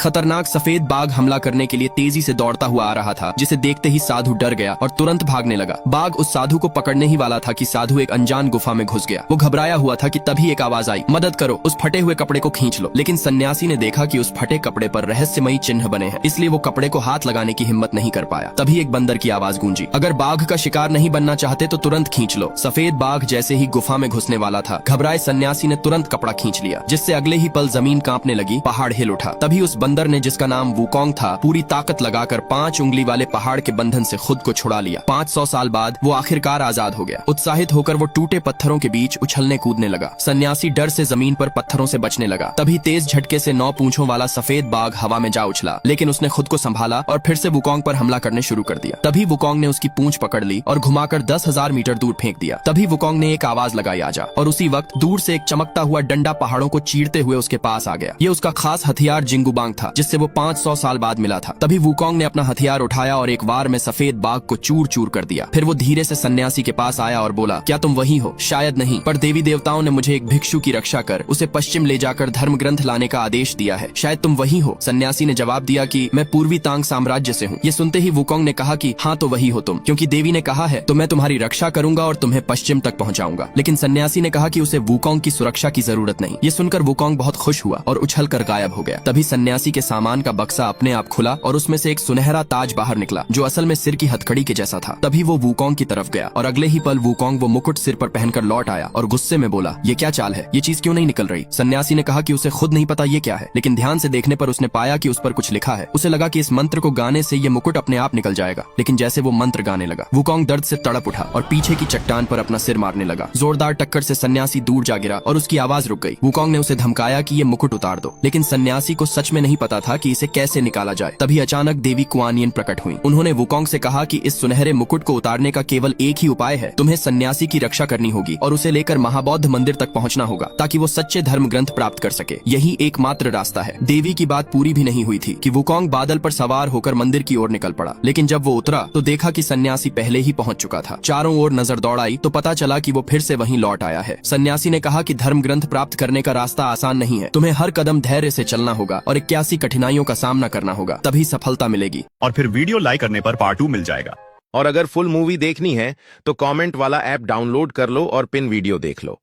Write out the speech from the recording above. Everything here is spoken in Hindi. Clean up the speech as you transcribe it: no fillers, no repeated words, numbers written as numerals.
खतरनाक सफेद बाघ हमला करने के लिए तेजी से दौड़ता हुआ आ रहा था, जिसे देखते ही साधु डर गया और तुरंत भागने लगा। बाघ उस साधु को पकड़ने ही वाला था कि साधु एक अनजान गुफा में घुस गया। वो घबराया हुआ था कि तभी एक आवाज आई, मदद करो, उस फटे हुए कपड़े को खींच लो। लेकिन सन्यासी ने देखा कि उस फटे कपड़े पर रहस्यमयी चिन्ह बने हैं, इसलिए वो कपड़े को हाथ लगाने की हिम्मत नहीं कर पाया। तभी एक बंदर की आवाज गूंजी, अगर बाघ का शिकार नहीं बनना चाहते तो तुरंत खींच लो। सफेद बाघ जैसे ही गुफा में घुसने वाला था, घबराए सन्यासी ने तुरंत कपड़ा खींच लिया, जिससे अगले ही पल जमीन कांपने लगी, पहाड़ हिल उठा। तभी उस बंदर ने, जिसका नाम वुकोंग था, पूरी ताकत लगाकर 5 उंगली वाले पहाड़ के बंधन से खुद को छुड़ा लिया। 500 साल बाद वो आखिरकार आजाद हो गया। उत्साहित होकर वो टूटे पत्थरों के बीच उछलने कूदने लगा। सन्यासी डर से जमीन पर पत्थरों से बचने लगा। तभी तेज झटके से 9 पूंछों वाला सफेद बाघ हवा में जा उछला, लेकिन उसने खुद को संभाला और फिर से वुकोंग पर हमला करने शुरू कर दिया। तभी वुकोंग ने उसकी पूंछ पकड़ ली और घुमाकर 10,000 मीटर दूर फेंक दिया। तभी वुकोंग ने एक आवाज लगाई, आजा, और उसी वक्त दूर से एक चमकता हुआ डंडा पहाड़ों को चीरते हुए उसके पास आ गया। ये उसका खास हथियार जिंगुबांग था, जिससे वो 500 साल बाद मिला था। तभी वुकोंग ने अपना हथियार उठाया और एक वार में सफेद बाघ को चूर चूर कर दिया। फिर वो धीरे से सन्यासी के पास आया और बोला, क्या तुम वही हो? शायद नहीं, पर देवी देवताओं ने मुझे एक भिक्षु की रक्षा कर उसे पश्चिम ले जाकर धर्म ग्रंथ लाने का आदेश दिया है। शायद तुम वही हो। सन्यासी ने जवाब दिया कि मैं पूर्वी तांग साम्राज्य से हूँ। ये सुनते ही वुकोंग ने कहा कि हाँ, तो वही हो तुम, क्योंकि देवी ने कहा है तो मैं तुम्हारी रक्षा करूंगा और तुम्हें पश्चिम तक पहुंचाऊंगा। लेकिन सन्यासी ने कहा कि उसे वुकोंग की सुरक्षा की जरूरत नहीं। ये सुनकर वुकोंग बहुत खुश हुआ और उछल कर गायब हो गया। तभी सन्यासी के सामान का बक्सा अपने आप खुला और उसमें से एक सुनहरा ताज बाहर निकला, जो असल में सिर की हथकड़ी के जैसा था। तभी वो वुकोंग की तरफ गया और अगले ही पल वुकोंग वो मुकुट सिर पर पहनकर लौट आया और गुस्से में बोला, ये क्या चाल है? ये चीज क्यों नहीं निकल रही? सन्यासी ने कहा कि उसे खुद नहीं पता ये क्या है, लेकिन ध्यान से देखने पर उसने पाया कि उस पर कुछ लिखा है। उसे लगा कि इस मंत्र को गाने से ये मुकुट अपने आप निकल जाएगा। लेकिन जैसे वो मंत्र गाने लगा, वुकोंग दर्द से तड़प उठा और पीछे की चट्टान पर अपना सिर मारने लगा। जोरदार टक्कर से सन्यासी दूर जा गिरा और उसकी आवाज रुक गई। वुकोंग ने उसे धमकाया कि ये मुकुट उतार दो, लेकिन सन्यासी को सच में नहीं पता था कि इसे कैसे निकाला जाए। तभी अचानक देवी कुआन यिन प्रकट हुई। उन्होंने वुकोंग से कहा कि इस सुनहरे मुकुट को उतारने का केवल एक ही उपाय है, तुम्हें सन्यासी की रक्षा करनी होगी और उसे लेकर महाबौद्ध मंदिर तक पहुंचना होगा, ताकि वो सच्चे धर्म ग्रंथ प्राप्त कर सके। यही एकमात्र रास्ता है। देवी की बात पूरी भी नहीं हुई थी कि वुकोंग बादल पर सवार होकर मंदिर की ओर निकल पड़ा। लेकिन जब वो उतरा तो देखा कि सन्यासी पहले ही पहुंच चुका था। चारों ओर नजर दौड़ाई तो पता चला कि वो फिर से वहीं लौट आया है। सन्यासी ने कहा कि धर्म ग्रंथ प्राप्त करने का रास्ता आसान नहीं है, तुम्हें हर कदम धैर्य से चलना होगा और 81 कठिनाइयों का सामना करना होगा, तभी सफलता मिलेगी। और फिर वीडियो लाइक करने पर पार्ट 2 मिल जाएगा। और अगर फुल मूवी देखनी है तो कमेंट वाला ऐप डाउनलोड कर लो और पिन वीडियो देख लो।